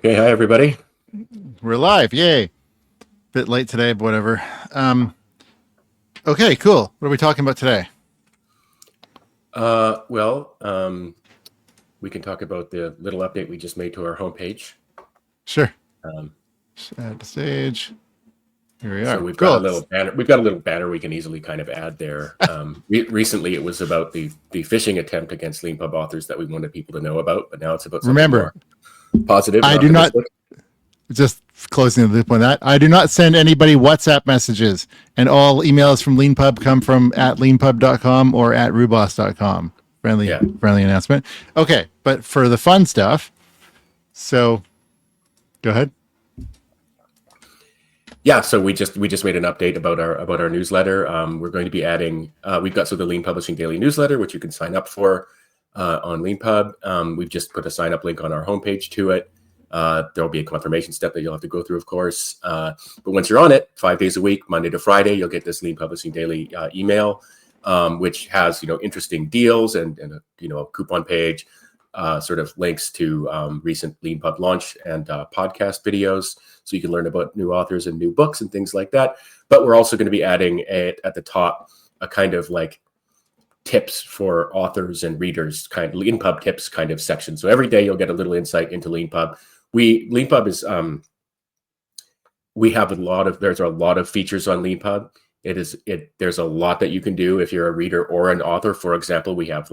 Okay, hi everybody. We're live, yay! Bit late today, but whatever. Okay, cool. What are we talking about today? We can talk about the little update we just made to our homepage. Sure. Um, Add to stage. Here we so are. we've Cool. got a little banner. We've got a little banner we can easily kind of add there. Recently, it was about the phishing attempt against Leanpub authors that we wanted people to know about, but now it's about something Remember, more positive. I And do not. optimistic. Just closing the loop on that. I do not send anybody WhatsApp messages, and all emails from Leanpub come from at leanpub.com or at rubos.com. Friendly announcement. Okay, but for the fun stuff, so go ahead. Yeah, so we just made an update about our newsletter. We're going to be adding. We've got the Lean Publishing Daily newsletter, which you can sign up for on Leanpub. We've just put a sign up link on our homepage to it. There'll be a confirmation step that you'll have to go through, of course. But once you're on it, 5 days a week, Monday to Friday, you'll get this Lean Publishing Daily email, which has interesting deals and a coupon page, sort of links to recent Leanpub launch and podcast videos, so you can learn about new authors and new books and things like that. But we're also going to be adding at the top a kind of like tips for authors and readers, kind of Leanpub tips kind of section. So every day you'll get a little insight into Leanpub. Leanpub is we have there's a lot of features on Leanpub. There's a lot that you can do if you're a reader or an author. For example, we have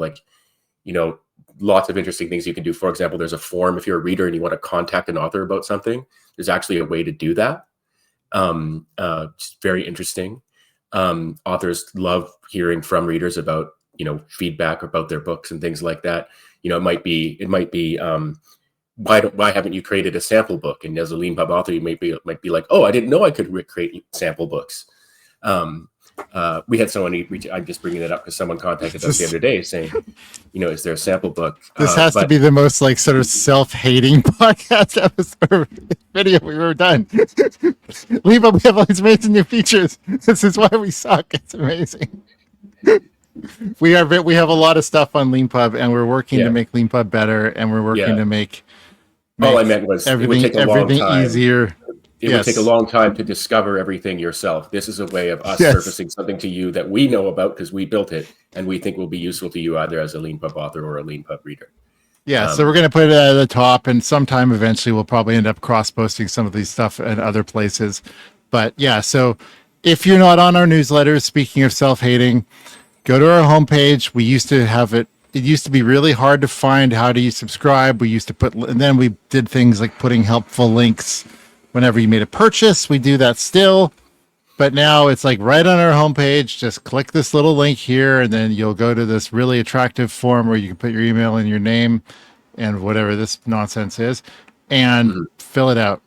lots of interesting things you can do. For example, there's a form if you're a reader and you want to contact an author about something. There's actually a way to do that. It's very interesting. Authors love hearing from readers about feedback about their books and things like that. It might be why haven't you created a sample book? And as a Leanpub author, you might be like, oh, I didn't know I could create sample books. We had someone I'm just bringing it up because someone contacted us the other day saying, is there a sample book? This has to be the most sort of self-hating podcast episode video we've ever done. Leanpub, we have all these amazing new features. This is why we suck. It's amazing. We have a lot of stuff on Leanpub, and we're working to make Leanpub better, and we're working to make all I meant was everything easier. It would take a long time to discover everything yourself. This is a way of us surfacing something to you that we know about because we built it and we think will be useful to you either as a Leanpub author or a Leanpub reader. Yeah, so we're going to put it at the top, and sometime eventually we'll probably end up cross-posting some of these stuff in other places. But yeah, so if you're not on our newsletters, speaking of self-hating, go to our homepage. We used to have it. It used to be really hard to find how do you subscribe. We used to and then we did things like putting helpful links whenever you made a purchase. We do that still, but now it's like right on our homepage. Just click this little link here, and then you'll go to this really attractive form where you can put your email and your name and whatever this nonsense is, and fill it out.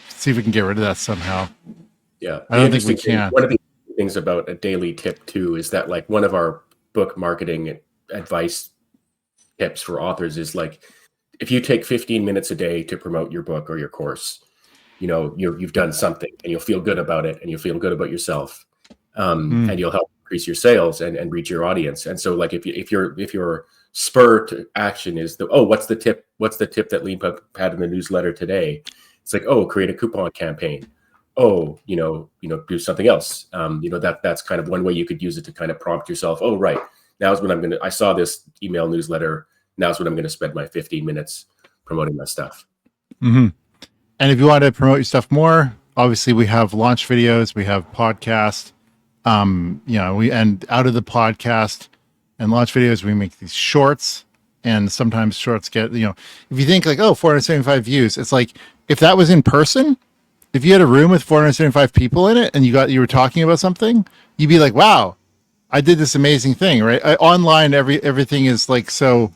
See if we can get rid of that somehow. Yeah, I don't think we can. One of the things about a daily tip too is that like one of our book marketing advice tips for authors is like, if you take 15 minutes a day to promote your book or your course, you've done something, and you'll feel good about it, and you'll feel good about yourself, and you'll help increase your sales and reach your audience. And so, like, if your spur to action is what's the tip that Leanpub had in the newsletter today? It's like, create a coupon campaign. Do something else. That's kind of one way you could use it to kind of prompt yourself. Oh, right, now's when I saw this email newsletter. Now's when I'm going to spend my 15 minutes promoting my stuff. Mm-hmm. And if you want to promote your stuff more, obviously we have launch videos, we have podcast, and out of the podcast and launch videos, we make these shorts, and sometimes shorts get, if you think like, 475 views, it's like, if that was in person, if you had a room with 475 people in it and you were talking about something, you'd be like, wow, I did this amazing thing, right? Online, everything is like, so,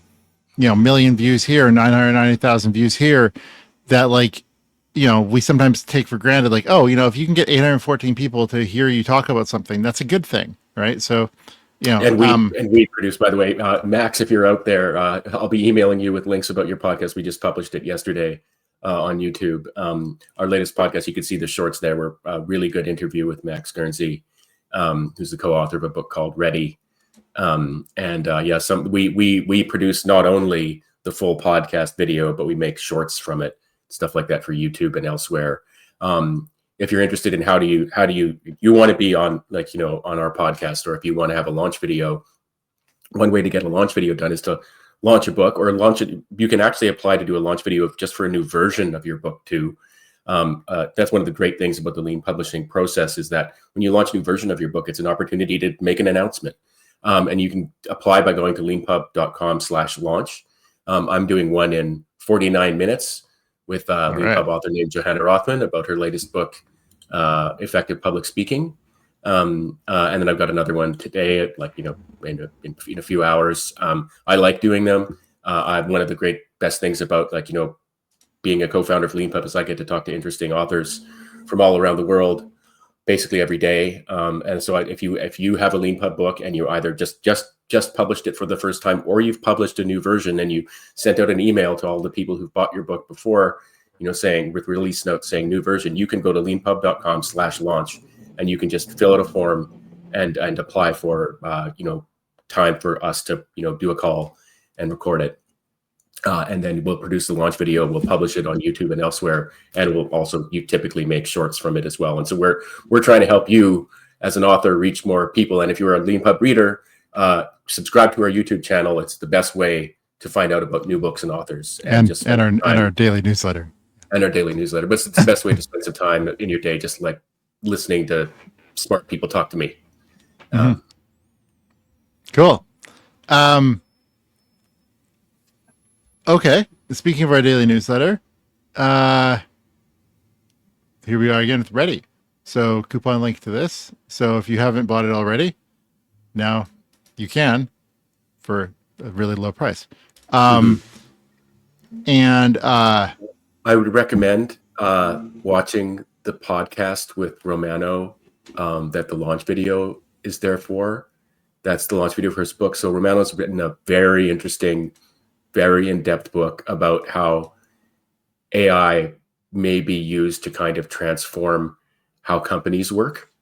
million views here, 990,000 views here, that we sometimes take for granted, like, if you can get 814 people to hear you talk about something, that's a good thing, right? So, and we produce, by the way, Max, if you're out there, I'll be emailing you with links about your podcast. We just published it yesterday on YouTube. Our latest podcast, you can see the shorts there. Were a really good interview with Max Guernsey, who's the co-author of a book called Ready. We produce not only the full podcast video, but we make shorts from it, stuff like that for YouTube and elsewhere. If you're interested in how do you want to be on, like, you know, on our podcast, or if you want to have a launch video, one way to get a launch video done is to launch a book, or launch it. You can actually apply to do a launch video just for a new version of your book too. That's one of the great things about the lean publishing process, is that when you launch a new version of your book, it's an opportunity to make an announcement. And you can apply by going to leanpub.com/launch. I'm doing one in 49 minutes with Leanpub author named Johanna Rothman about her latest book, Effective Public Speaking. And then I've got another one today, like, you know, in a few hours. I like doing them. One of the best things about, like, you know, being a co-founder of Leanpub is I get to talk to interesting authors from all around the world, basically every day. And so if you have a Leanpub book and you either just published it for the first time, or you've published a new version and you sent out an email to all the people who've bought your book before, you know, saying, with release notes saying new version, you can go to leanpub.com/launch and you can just fill out a form and apply for, you know, time for us to, you know, do a call and record it. And then we'll produce the launch video, we'll publish it on YouTube and elsewhere, and you typically make shorts from it as well. And so we're trying to help you as an author reach more people. And if you're a Leanpub reader, subscribe to our YouTube channel. It's the best way to find out about new books and authors, and our daily newsletter. And our daily newsletter. But it's the best way to spend some time in your day, just like listening to smart people talk to me. Cool. Okay. Speaking of our daily newsletter, here we are again with Ready. So coupon link to this. So if you haven't bought it already, now you can for a really low price. And I would recommend watching the podcast with Romano that the launch video is there for. That's the launch video for his book. So Romano's written a very interesting, very in-depth book about how AI may be used to kind of transform how companies work.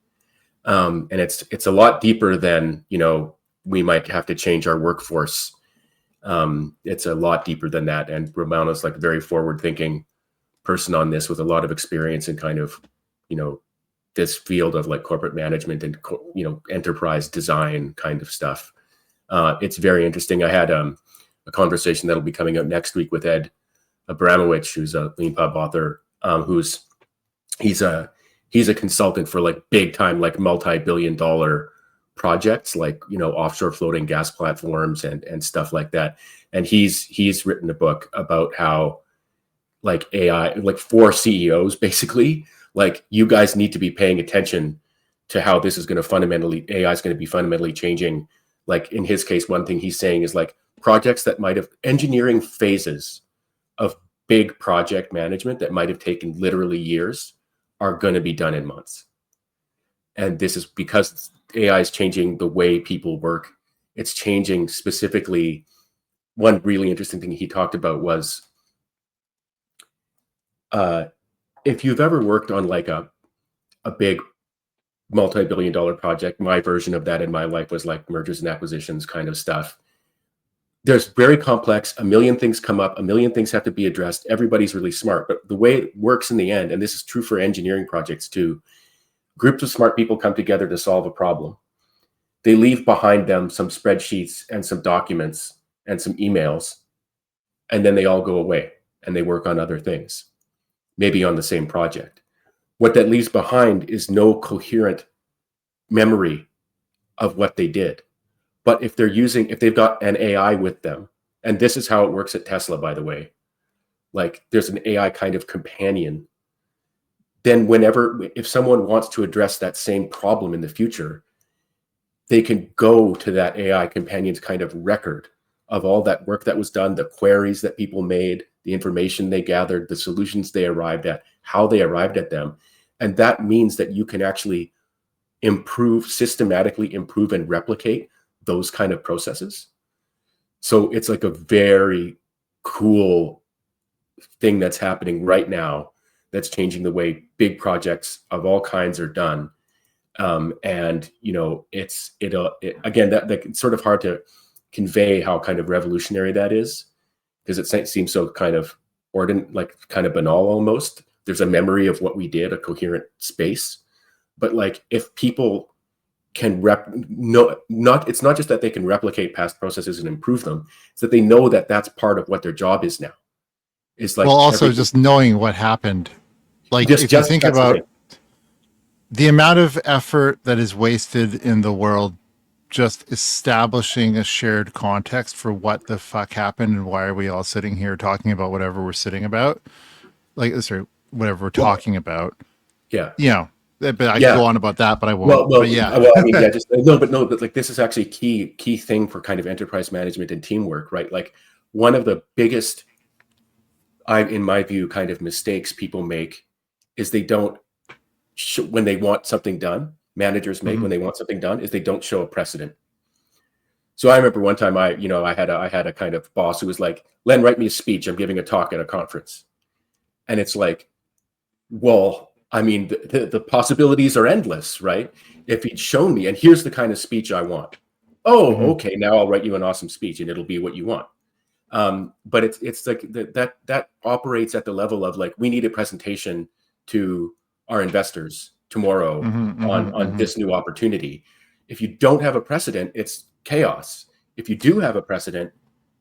And it's a lot deeper than, you know, we might have to change our workforce. It's a lot deeper than that. And Romano's like a very forward-thinking person on this, with a lot of experience in kind of, you know, this field of like corporate management and, you know, enterprise design kind of stuff. It's very interesting. I had a conversation that'll be coming out next week with Ed Abramowitz, who's a Leanpub author, he's a consultant for like big time, like multi-billion-dollar projects, like, you know, offshore floating gas platforms and stuff like that. And he's written a book about how, like, AI, like, for CEOs, basically, like, you guys need to be paying attention to how this is going to AI is going to be fundamentally changing. Like, in his case, one thing he's saying is, like, projects that might have engineering phases of big project management that might have taken literally years are going to be done in months. And this is because AI is changing the way people work. It's changing specifically. One really interesting thing he talked about was, if you've ever worked on like a big multi-billion-dollar project, my version of that in my life was like mergers and acquisitions kind of stuff. There's very complex, a million things come up, a million things have to be addressed. Everybody's really smart, but the way it works in the end, and this is true for engineering projects too, groups of smart people come together to solve a problem. They leave behind them some spreadsheets and some documents and some emails, and then they all go away and they work on other things, maybe on the same project. What that leaves behind is no coherent memory of what they did. But if they've got an AI with them, and this is how it works at Tesla, by the way, like, there's an AI kind of companion, then if someone wants to address that same problem in the future, they can go to that AI companion's kind of record of all that work that was done, the queries that people made, the information they gathered, the solutions they arrived at, how they arrived at them. And that means that you can actually systematically improve and replicate those kind of processes. So it's like a very cool thing that's happening right now that's changing the way big projects of all kinds are done. And, you know, again, that it's sort of hard to convey how kind of revolutionary that is. because it seems so kind of like kind of banal almost. There's a memory of what we did, a coherent space. But like if people can it's not just that they can replicate past processes and improve them, it's that they know that that's part of what their job is now. It's like, well, also just knowing what happened. Like if you think about the amount of effort that is wasted in the world just establishing a shared context for what the fuck happened and why are we all sitting here talking about whatever we're sitting about, like whatever we're talking about. Yeah, you know, but I could go on about that, but I won't. Well, but yeah, well, I mean, yeah, just but like this is actually a key thing for kind of enterprise management and teamwork, right? Like one of the biggest, in my view, kind of mistakes people make is they don't when they want something done. Managers make when they want something done is they don't show a precedent. So I remember one time I had a kind of boss who was like, "Len, write me a speech. I'm giving a talk at a conference," and it's like, well, I mean, the possibilities are endless, right? If he'd shown me, and here's the kind of speech I want. Oh, okay, now I'll write you an awesome speech, and it'll be what you want. But it's like that operates at the level of like, we need a presentation to our investors tomorrow on this new opportunity. If you don't have a precedent, it's chaos. If you do have a precedent,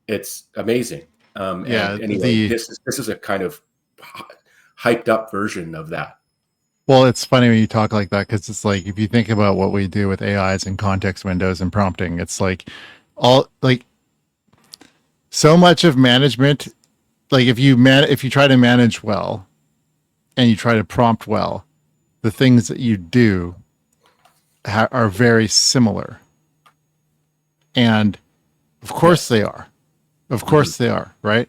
it's amazing. Anyway, this is a kind of hyped up version of that. Well, it's funny when you talk like that, because it's like, if you think about what we do with AIs and context windows and prompting, it's like so much of management, like if you try to manage well and you try to prompt well, the things that you do are very similar. And of course they are. Of course they are, right?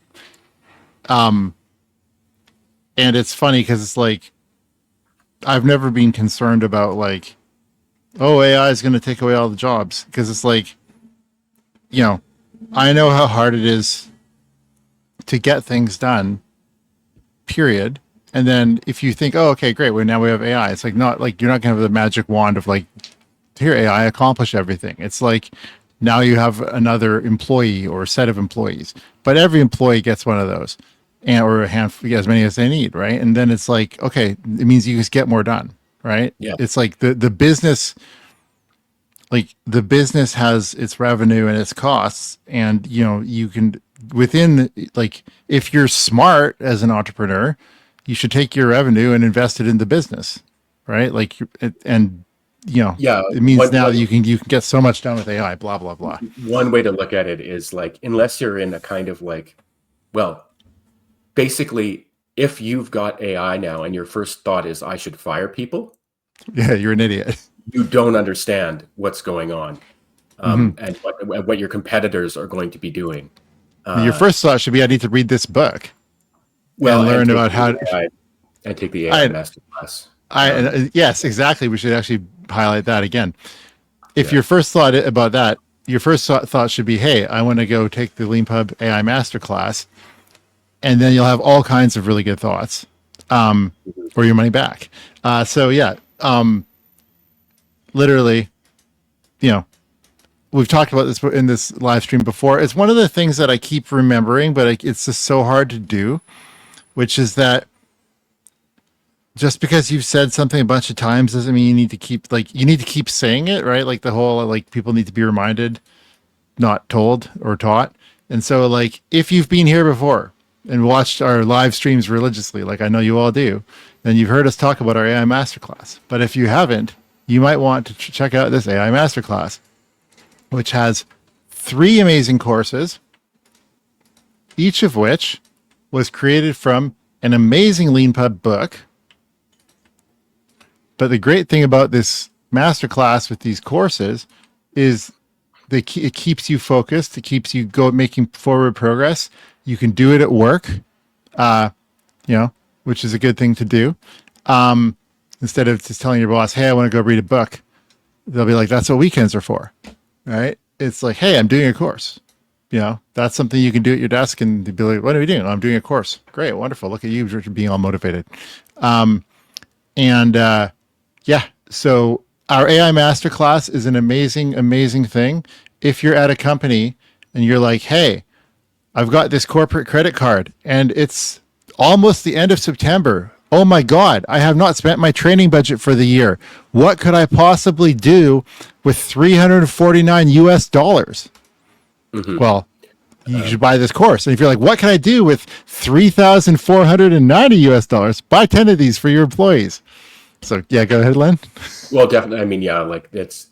And it's funny because it's like, I've never been concerned about like, oh, AI is going to take away all the jobs, because it's like, I know how hard it is to get things done, period. And then if you think, oh, okay, great, well, now we have AI, it's like, not like, you're not going to have the magic wand of like, here, AI, accomplish everything. It's like, now you have another employee or a set of employees, but every employee gets one of those, or a handful, as many as they need, right? And then it's like, okay, it means you just get more done, right? Yeah. It's like the business, like the business has its revenue and its costs, and you can within, like, if you're smart as an entrepreneur, you should take your revenue and invest it in the business, right? Like, and it means now that you can get so much done with AI, blah, blah, blah. One way to look at it is like, unless you're in a kind of like, well, basically, if you've got AI now and your first thought is I should fire people, yeah, you're an idiot. You don't understand what's going on, and what your competitors are going to be doing. Your first thought should be, I need to read this book. Well, and learn about how and take the AI Masterclass. Yes, exactly. We should actually highlight that again. If your first thought about that, your first thought should be, hey, I want to go take the Leanpub AI Masterclass, and then you'll have all kinds of really good thoughts, or your money back. Literally, we've talked about this in this live stream before. It's one of the things that I keep remembering, but it's just so hard to do, which is that just because you've said something a bunch of times doesn't mean you need to keep saying it, right? Like the whole, like, people need to be reminded, not told or taught. And so, like, if you've been here before and watched our live streams religiously, like I know you all do, then you've heard us talk about our AI Masterclass. But if you haven't, you might want to check out this AI Masterclass, which has 3 amazing courses, each of which was created from an amazing Leanpub book. But the great thing about this masterclass with these courses is it keeps you focused. It keeps you making forward progress. You can do it at work, which is a good thing to do. Instead of just telling your boss, hey, I want to go read a book, they'll be like, that's what weekends are for, right? It's like, hey, I'm doing a course. That's something you can do at your desk, and they'd be like, what are we doing? I'm doing a course. Great, wonderful. Look at you being all motivated. So our AI Masterclass is an amazing, amazing thing. If you're at a company and you're like, hey, I've got this corporate credit card and it's almost the end of September. Oh my God, I have not spent my training budget for the year. What could I possibly do with 349 US dollars? Hmm. Well, you should buy this course. And if you're like, what can I do with 3,490 US dollars? Buy 10 of these for your employees. So yeah, go ahead, Len. Well, definitely. I mean, yeah, like it's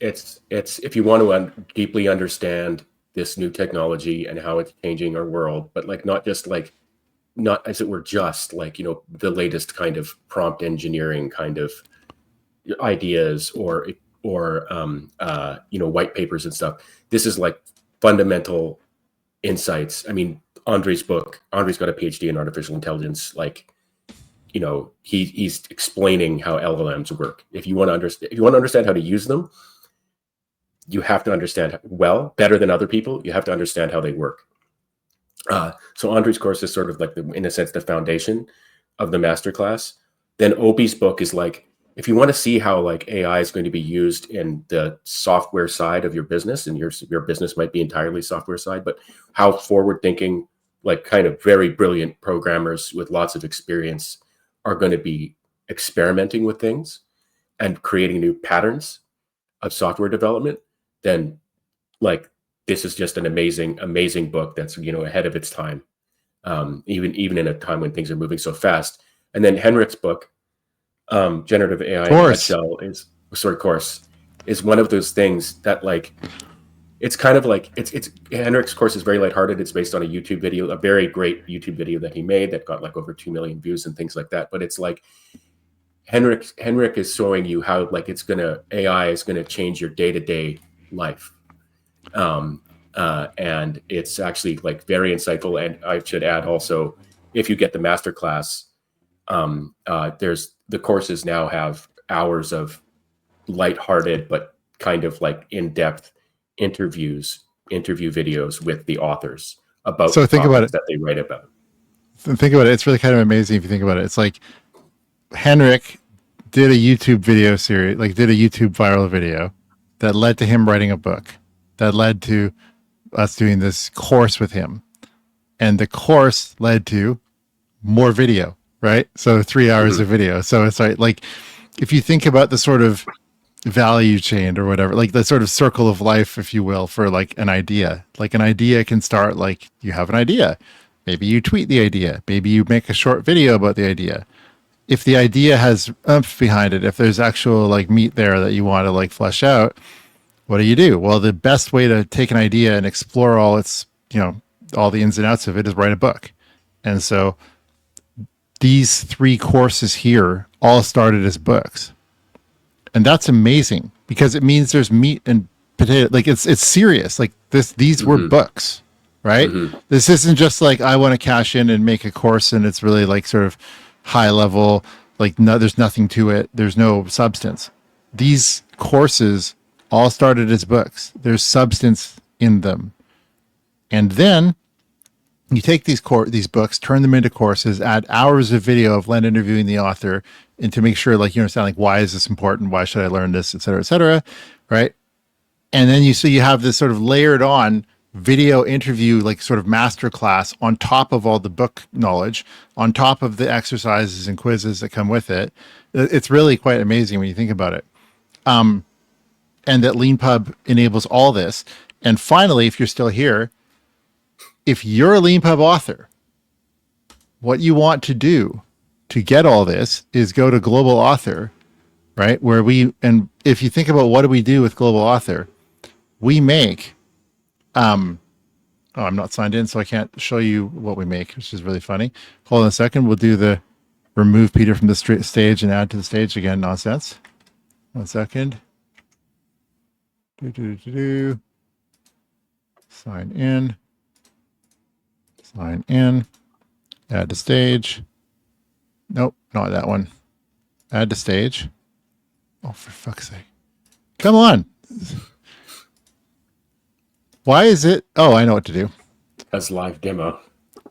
if you want to deeply understand this new technology and how it's changing our world, but like not just like not as it were just like the latest kind of prompt engineering kind of ideas or white papers and stuff. This is like fundamental insights. I mean, Andre's book. Andre's got a PhD in artificial intelligence. Like, he's explaining how LLMs work. If you want to understand how to use them, you have to understand better than other people. You have to understand how they work. So Andre's course is sort of like in a sense, the foundation of the masterclass. Then Obi's book is like, if you want to see how like AI is going to be used in the software side of your business, and your business might be entirely software side, but how forward thinking, like kind of very brilliant programmers with lots of experience are going to be experimenting with things and creating new patterns of software development, then like this is just an amazing book that's ahead of its time, even in a time when things are moving so fast. And then Henrik's book, Generative AI in a Nutshell, course is one of those things that like it's kind of like it's Henrik's course is very lighthearted. It's based on a YouTube video, a very great YouTube video that he made that got like over 2 million views and things like that. But it's like Henrik is showing you how like AI is gonna change your day-to-day life. And it's actually like very insightful. And I should add also, if you get the masterclass, the courses now have hours of lighthearted but kind of like in-depth interview videos with the authors about So think about it. that they write about. Think about it. It's really kind of amazing if you think about it. It's like Henrik did a YouTube video series, like did a YouTube viral video that led to him writing a book, that led to us doing this course with him. And the course led to more video, right? So 3 hours of video. So it's like if you think about the sort of value chain or whatever, like the sort of circle of life, if you will, for like an idea. Like an idea can start like you have an idea. Maybe you tweet the idea. Maybe you make a short video about the idea. If the idea has oomph behind it, if there's actual like meat there that you want to like flesh out, what do? Well, the best way to take an idea and explore all its, all the ins and outs of it is write a book. And so these 3 courses here all started as books. And that's amazing because it means there's meat and potato. Like it's serious. Like these were books, right? This isn't just like, I want to cash in and make a course and it's really like sort of high level, like no, there's nothing to it. There's no substance. These courses all started as books. There's substance in them. And then you take these books, turn them into courses, add hours of video of Len interviewing the author, and to make sure like you understand like why is this important? Why should I learn this, et cetera, right? And then you have this sort of layered on video interview, like sort of masterclass on top of all the book knowledge, on top of the exercises and quizzes that come with it. It's really quite amazing when you think about it. And that Leanpub enables all this. And finally, if you're still here, if you're a Leanpub author, what you want to do to get all this is go to Global Author, right? And if you think about what do we do with Global Author, we make, I'm not signed in, so I can't show you what we make, which is really funny. Hold on a second. We'll do the remove Peter from the stage and add to the stage again nonsense. 1 second. Sign in. Add to stage. Nope, not that one. Add to stage. Oh, for fuck's sake. Come on. Why is it? Oh, I know what to do. As live demo.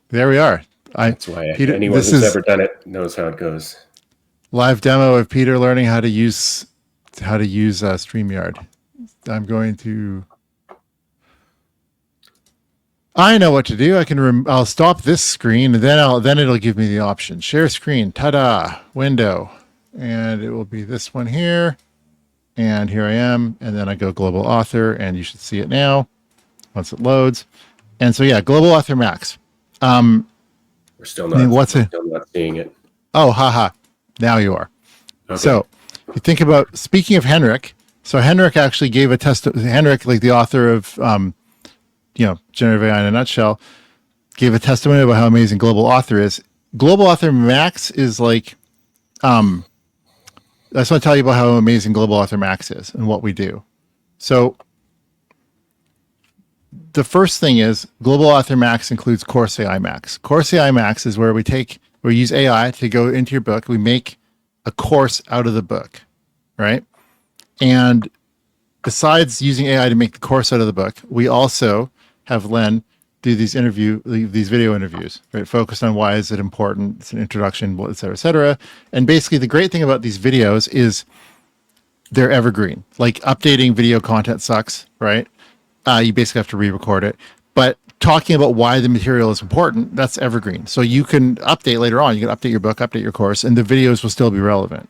There we are. That's why anyone who's ever done it knows how it goes. Live demo of Peter learning how to use StreamYard. I'm going to I know what to do. I'll stop this screen, and then it'll give me the option. Share screen. Ta-da! Window. And it will be this one here. And here I am. And then I go global author, and you should see it now once it loads. And so, yeah, global author max. We're still not, still not seeing it. Oh, haha. Now you are. Okay. So if you think about, speaking of Henrik, so Henrik actually gave a Henrik, like the author of, generative AI in a nutshell, gave a testimony about how amazing global author is. Global author max is like, I just want to tell you about how amazing global author max is and what we do. So the first thing is global author max includes course AI max. Course AI max is where we use AI to go into your book. We make a course out of the book, right? And besides using AI to make the course out of the book, we also have Len do these video interviews, right? Focused on why is it important, it's an introduction, et cetera, et cetera. And basically the great thing about these videos is they're evergreen. Like updating video content sucks, right? You basically have to re-record it. But talking about why the material is important, that's evergreen. So you can update later on. You can update your book, update your course, and the videos will still be relevant.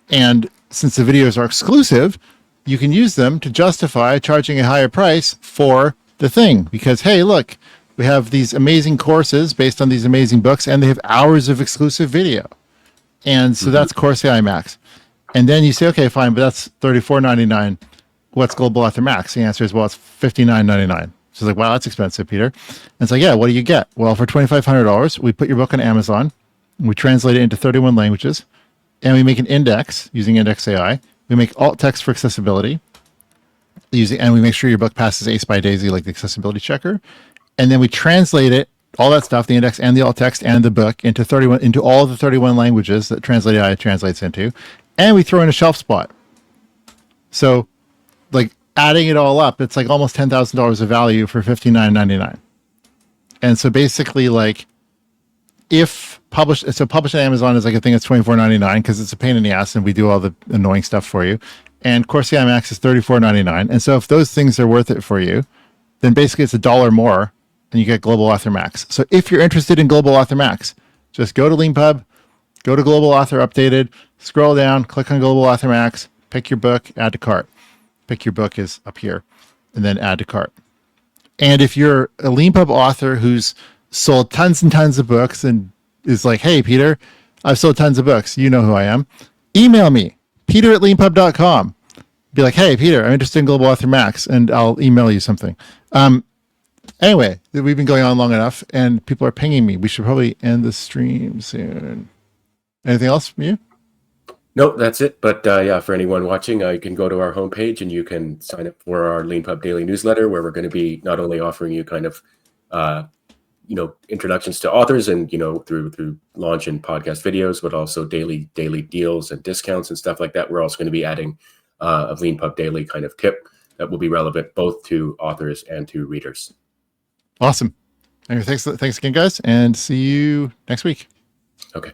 And since the videos are exclusive, you can use them to justify charging a higher price for the thing. Because, hey, look, we have these amazing courses based on these amazing books, and they have hours of exclusive video. And so that's Course AI Max. And then you say, okay, fine, but that's $34.99. What's Global Author Max? The answer is, well, it's $59.99. So it's like, wow, that's expensive, Peter. And it's like, yeah, what do you get? Well, for $2,500, we put your book on Amazon, we translate it into 31 languages, and we make an index using Index AI. We make alt text for accessibility, and we make sure your book passes ACE by Daisy, like the accessibility checker. And then we translate it, all that stuff, the index and the alt text and the book, into all the 31 languages that Translate AI translates into, and we throw in a shelf spot. So, like, adding it all up, it's like almost $10,000 of value for $59.99. And so basically, like, published on Amazon is like a thing that's $24.99 because it's a pain in the ass and we do all the annoying stuff for you. And Course AI Max is $34.99. And so if those things are worth it for you, then basically it's $1 more and you get Global Author Max. So if you're interested in Global Author Max, just go to Leanpub, go to Global Author Updated, scroll down, click on Global Author Max, pick your book, add to cart. Pick your book is up here, and then add to cart. And if you're a Leanpub author who's sold tons and tons of books and is like, hey, Peter, I've sold tons of books. You know who I am. Email me, peter@leanpub.com. Be like, hey, Peter, I'm interested in Global Author Max, and I'll email you something. Anyway, we've been going on long enough, and people are pinging me. We should probably end the stream soon. Anything else from you? Nope, that's it. But yeah, for anyone watching, you can go to our homepage and you can sign up for our Leanpub daily newsletter, where we're going to be not only offering you kind of, introductions to authors and, through launch and podcast videos, but also daily deals and discounts and stuff like that. We're also going to be adding a Leanpub daily kind of tip that will be relevant both to authors and to readers. Awesome. Anyway, thanks again, guys, and see you next week. Okay.